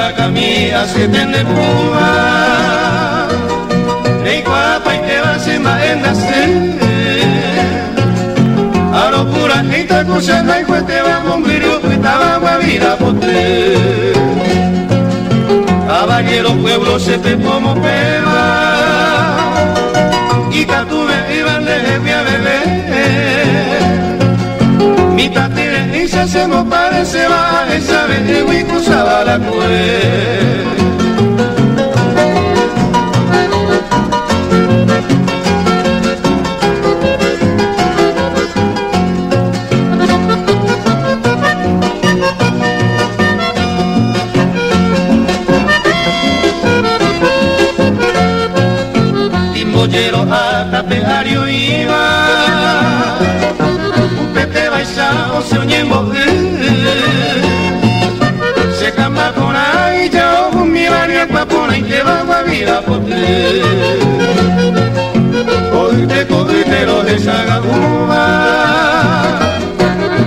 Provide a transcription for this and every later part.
Sembaracamia se tende puma Nei guapa y te va se maendase Aro pura ita cosa na igual te va monglirio y taba guavira pote Caballero pueblo se te como peba Y catuve iban de via bebé Mi tatire y se hacemos parece va esa vez de huico usaba la cue A tapeario iba un pete baixao se oñembo se camba con ahí ya un mi varia papona y te va a vida pote cogite lo de Sagabuba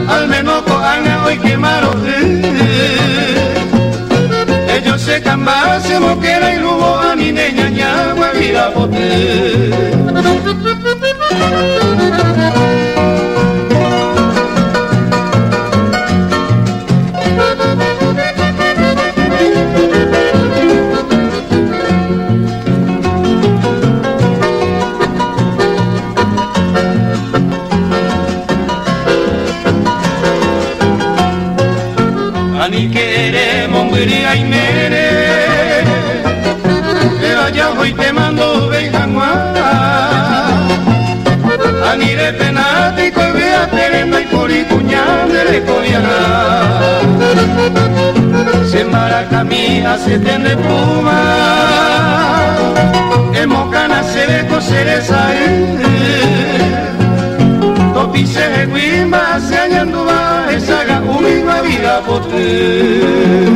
al menos cojan hoy quemaron ellos se camba se moquera y luego a mi niña ñagua vida pote Ani queremos viria y mere que vaya hoy te mando venjanguá Ani de penate y que vea terena y por y cuñade le coviana Sembaracamia se tende puma en mocana se ve coser esa Topi se guimba se añanduba esa ga vida pote